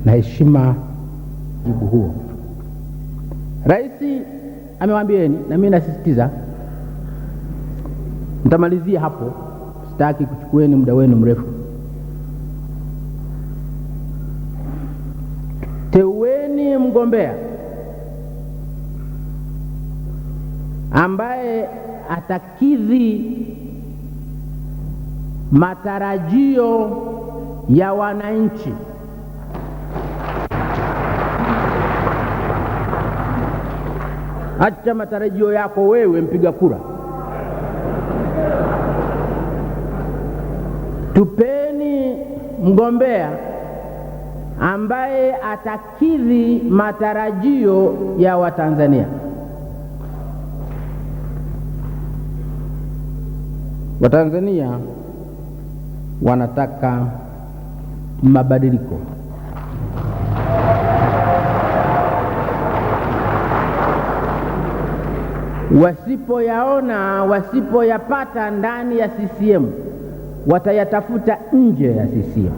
na heshima jibu huo. Rais amewaambieni na mimi nasisitiza, nitamalizia hapo, sitaki kuchukueni muda wenu mrefu. Teueni mgombea ambaye atakidhi matarajio ya wananchi. Acha matarajio yako wewe mpiga kura. Tupeni mgombea ambaye atakidhi matarajio ya Watanzania. Watanzania wanataka mabadiliko. Wasipoyaona, wasipoyapata ndani ya CCM, watayatafuta nje ya CCM.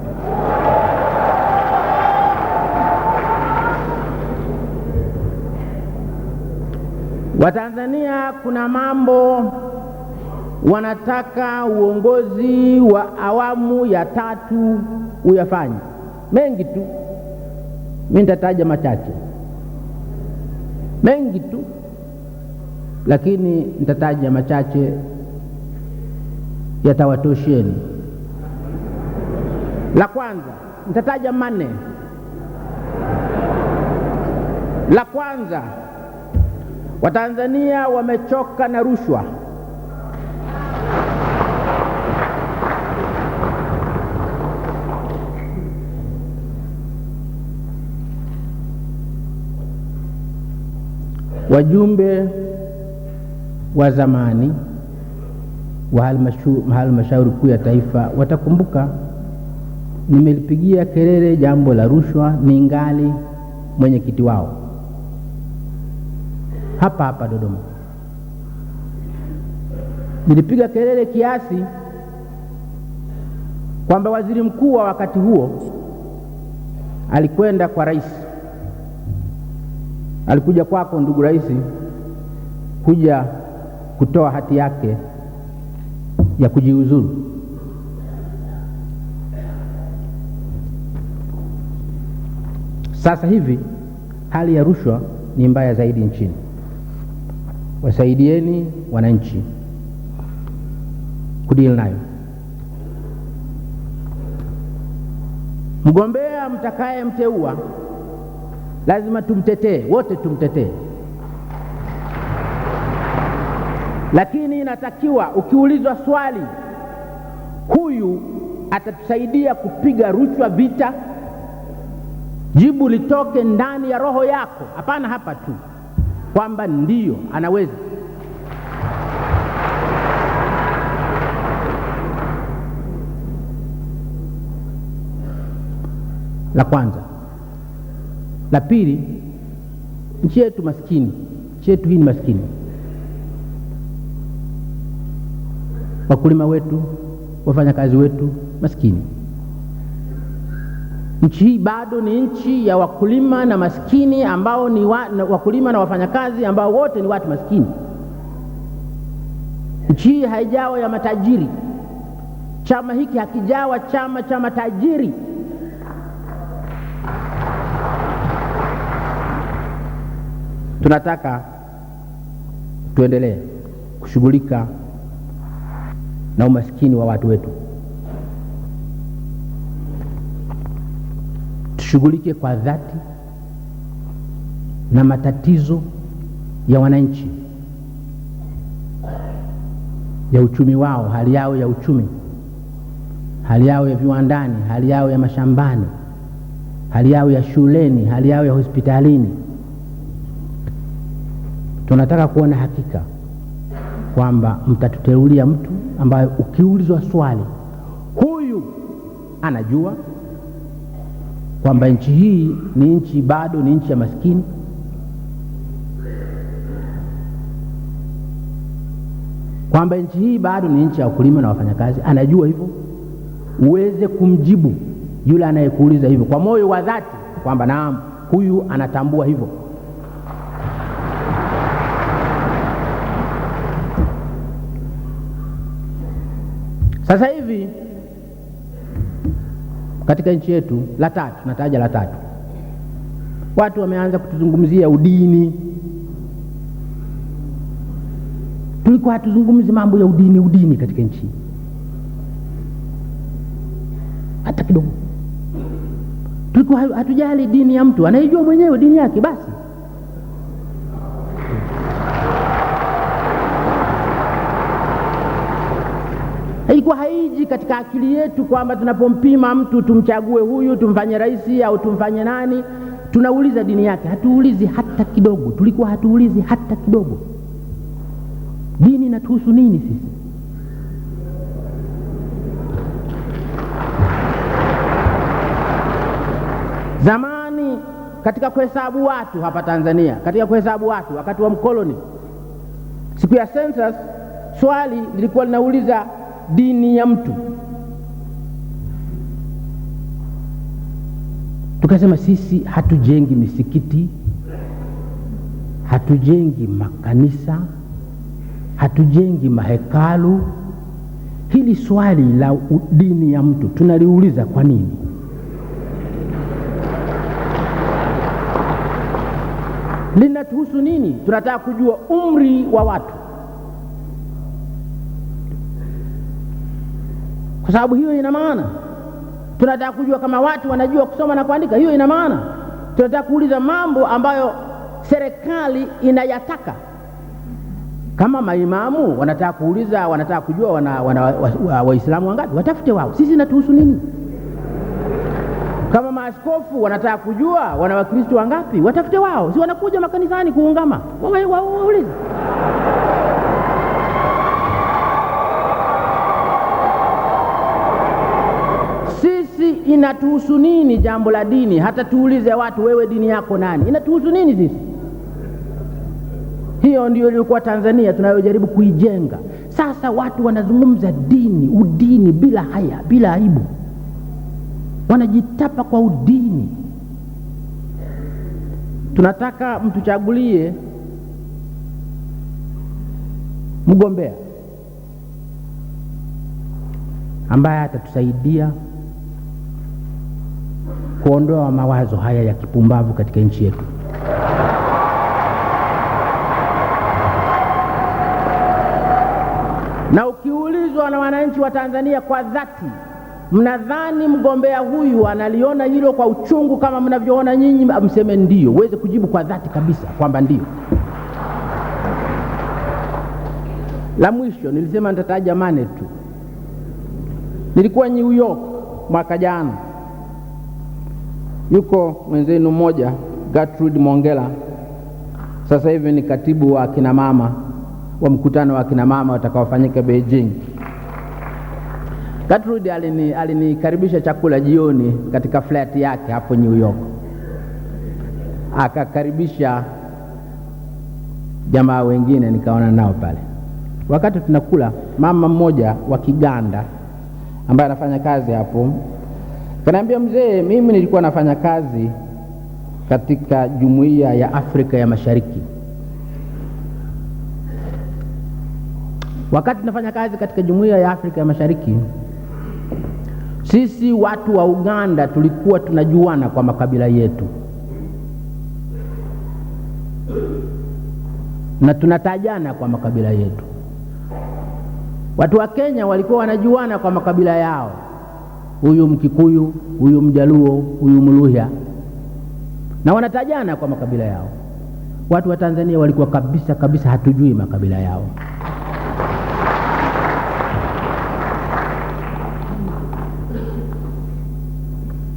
Watanzania kuna mambo wanataka uongozi wa awamu ya 3 uyafanye, mengi tu. Mimi nitataja machache, mengi tu, lakini nitataja machache yatawatosheni. La kwanza, nitataja manne. La kwanza, Watanzania wamechoka na rushwa. Wajumbe wa zamani wa halmashauri kuu ya taifa watakumbuka nimelipigia kelele jambo la rushwa ningali mwenyekiti wao hapa hapa Dodoma. Nilipiga kelele kiasi kwamba waziri mkuu wa wakati huo alikwenda kwa rais, alikuja kwako ndugu rais, kuja kutoa hati yake ya kujiuzulu. Sasa hivi hali ya rushwa ni mbaya zaidi nchini. Wasaidieni wananchi kudili nayo. Mgombea mtakaye mteua lazima tumtetee, wote tumtetee. Lakini inatakiwa ukiulizwa swali, huyu atatusaidia kupiga rushwa vita, jibu litoke ndani ya roho yako. Hapana hapa tu kwamba ndiyo anaweza. La kwanza. La pili, nchi yetu maskini, nchi yetu hii ni maskini. Wakulima wetu, wafanyakazi wetu maskini. Nchi hii bado ni nchi ya wakulima na maskini ambao ni wakulima na wafanyakazi ambao wote ni watu maskini. Nchi hii haijawa ya matajiri. Chama hiki hakijawa chama cha matajiri. Tunataka tuendelee kushughulika na umaskini wa watu wetu. Tushughulike kwa dhati na matatizo ya wananchi, ya uchumi wao, hali yao ya uchumi, hali yao ya viwandani, hali yao ya mashambani, hali yao ya shuleni, hali yao ya hospitalini. Tunataka kuona hakika kwamba mtatuteulia mtu ambaye ukiulizwa swali, huyu anajua kwamba nchi hii ni nchi, bado ni nchi ya maskini, kwamba nchi hii bado ni nchi ya wakulima na wafanyakazi, anajua hivyo, uweze kumjibu yule anayekuuliza hivyo kwa moyo wa dhati kwamba naam, huyu anatambua hivyo. Sasa hivi katika nchi yetu, nataja la tatu, watu wameanza kutuzungumzia udini. Tulikuwa hatuzungumzi mambo ya udini katika nchi hata kidogo. Tulikuwa hatujali dini ya mtu, anayejua mwenyewe dini yake basi. Haikuwa haiji katika akili yetu kwamba tunapompima mtu tumchague huyu tumfanye rais au tumfanye nani, tunauliza dini yake. Hatuulizi hata kidogo. Tulikuwa hatuulizi hata kidogo. Dini inatuhusu nini sisi? Zamani katika kuhesabu watu hapa Tanzania, katika kuhesabu watu wakati wa mkoloni, siku ya census, swali lilikuwa linauliza dini ya mtu. Tukasema sisi hatujengi misikiti, hatujengi makanisa, hatujengi mahekalu. Hili swali la dini ya mtu tunaliuliza kwa nini? Linatuhusu nini? Tunataka kujua umri wa watu, kwa sababu hiyo ina maana. Tunataka kujua kama watu wanajua kusoma na kuandika, hiyo ina maana. Tunataka kuuliza mambo ambayo serikali inayataka. Kama maimamu wanataka kuuliza, wanataka kujua Waislamu wangapi, watafute wao, sisi natuhusu nini? Kama maaskofu wanataka kujua wana Wakristo wangapi, watafute wao, si wanakuja makanisani kuungama, waulize. Sisi inatuhusu nini jambo la dini? Hata tuulize watu, wewe dini yako nani? Inatuhusu nini sisi? Hiyo ndio ilikuwa Tanzania tunayojaribu kuijenga. Sasa watu wanazungumza dini, udini bila haya, bila aibu. Wanajitapa kwa udini. Tunataka mtuchagulie mgombea ambaye atatusaidia kuondoa mawazo haya ya kipumbavu katika nchi yetu. Na ukiulizwa na wananchi wa Tanzania kwa dhati, mnadhani mgombea huyu analiona hilo kwa uchungu kama mnavyoona nyinyi, mseme ndio. Uweze kujibu kwa dhati kabisa kwamba ndio. La mwisho nilisema nitataja mane tu. Nilikuwa New York mwaka jana. Yuko mwenzenu mmoja, Gertrude Mongella, sasa hivi ni katibu wa kina mama wa mkutano wa kina mama utakaofanyika Beijing. Gertrude alinikaribisha chakula jioni katika flat yake hapo New York. Akakaribisha jamaa wengine, nikaona nao pale. Wakati tunakula, mama mmoja wa Kiganda ambaye anafanya kazi hapo kaniambia, mzee, mimi nilikuwa nafanya kazi katika Jumuiya ya Afrika ya Mashariki. Wakati nafanya kazi katika Jumuiya ya Afrika ya Mashariki, sisi watu wa Uganda tulikuwa tunajuana kwa makabila yetu na tunatajana kwa makabila yetu. Watu wa Kenya walikuwa wanajuana kwa makabila yao, huyu Mkikuyu, huyu Mjaluo, huyu Mluhya, na wanatajana kwa makabila yao. Watu wa Tanzania walikuwa kabisa hatujui makabila yao.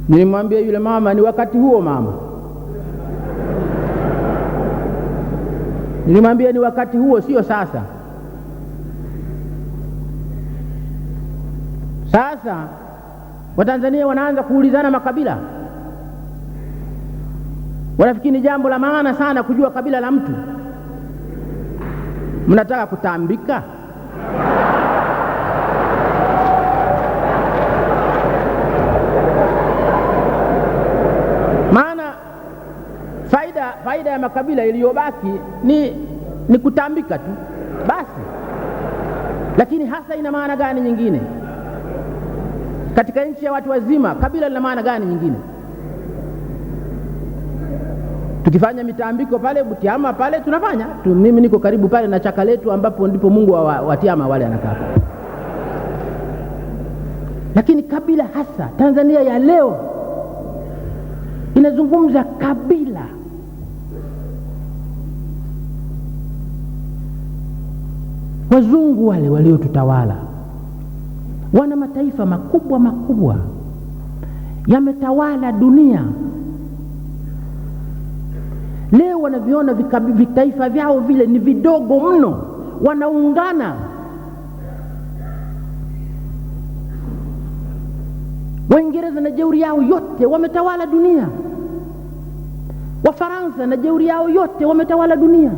Nilimwambia yule mama, ni wakati huo mama. Nilimwambia ni wakati huo, sio sasa. Sasa Watanzania wanaanza kuulizana makabila. Wanafikiri ni jambo la maana sana kujua kabila la mtu. Mnataka kutambika? faida ya makabila iliyobaki ni kutambika tu basi. Lakini hasa ina maana gani nyingine? Katika nchi ya watu wazima, kabila lina maana gani nyingine? Tukifanya mitambiko pale Butiama pale tunafanya mimi niko karibu pale na chaka letu ambapo ndipo Mungu wa Watiama wale anakaa. Lakini kabila hasa Tanzania ya leo inazungumza kabila. Wazungu wale waliotutawala wana mataifa makubwa makubwa yametawala dunia. Leo wanaviona vitaifa vyao vile ni vidogo mno, wanaungana. Waingereza na jeuri yao yote wametawala dunia. Wafaransa na jeuri yao yote wametawala dunia.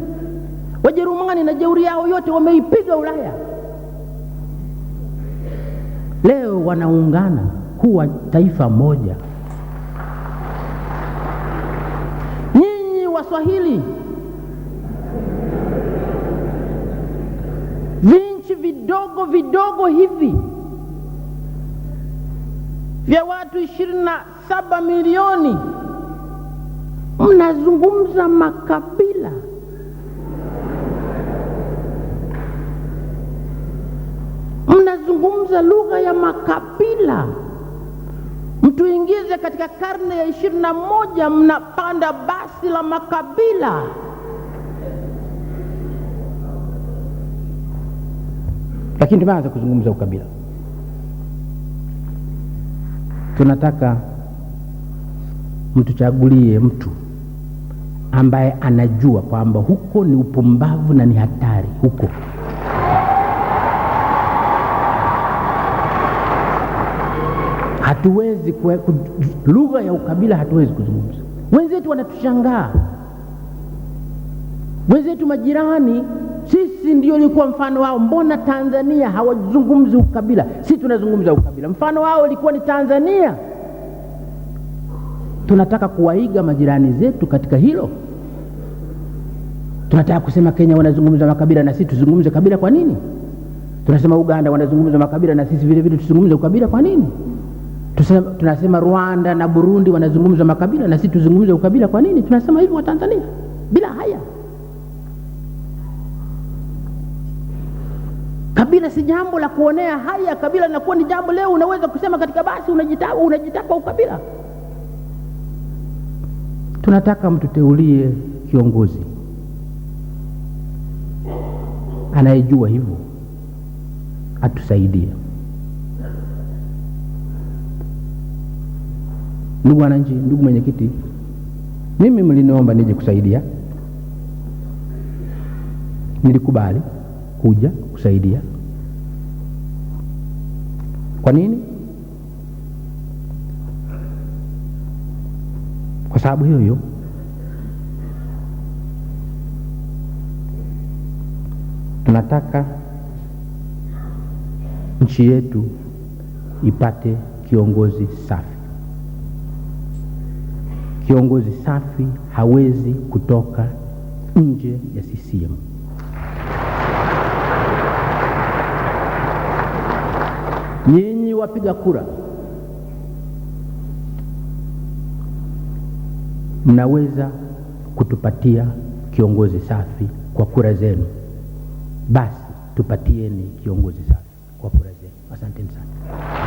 Wajerumani na jeuri yao yote wameipiga Ulaya. Leo wanaungana kuwa taifa moja. Nyinyi Waswahili, vinchi vidogo vidogo hivi vya watu 27 milioni mnazungumza makabila. Mnazungumza lugha ya makabila. Mtuingize katika karne ya 21 mnapanda basi la makabila. Lakini tumeanza kuzungumza ukabila. Tunataka mtuchagulie mtu ambaye anajua kwamba huko ni upumbavu na ni hatari huko. Hatuwezi lugha ya ukabila hatuwezi kuzungumza. Wenzetu wanatushangaa. Wenzetu majirani, sisi ndio ilikuwa mfano wao. Mbona Tanzania hawazungumzi ukabila? Sisi tunazungumza ukabila. Mfano wao ilikuwa ni Tanzania. Tunataka kuwaiga majirani zetu katika hilo. Tunataka kusema Kenya wanazungumza makabila na sisi tuzungumze kabila, kwa nini? Tunasema Uganda wanazungumza makabila na sisi vile vile tuzungumze ukabila, kwa nini? Tunasema Rwanda na Burundi wanazungumza makabila na sisi tuzungumze ukabila, kwa nini? Tunasema hivyo wa Tanzania bila haya. Kabila si jambo la kuonea haya. Kabila linakuwa ni jambo leo unaweza kusema katika basi unajitapa ukabila. Tunataka mtuteulie kiongozi anayejua hivyo, atusaidie. Ndugu wananchi, ndugu mwenyekiti, mimi mliniomba nije kusaidia. Nilikubali kuja kusaidia. Kwa nini? Kwa sababu hiyo tunataka nchi yetu ipate kiongozi safi. Kiongozi safi hawezi kutoka nje ya CCM. Nyinyi wapiga kura mnaweza kutupatia kiongozi safi kwa kura zenu. Basi tupatieni kiongozi safi kwa kura zenu. Asanteni sana.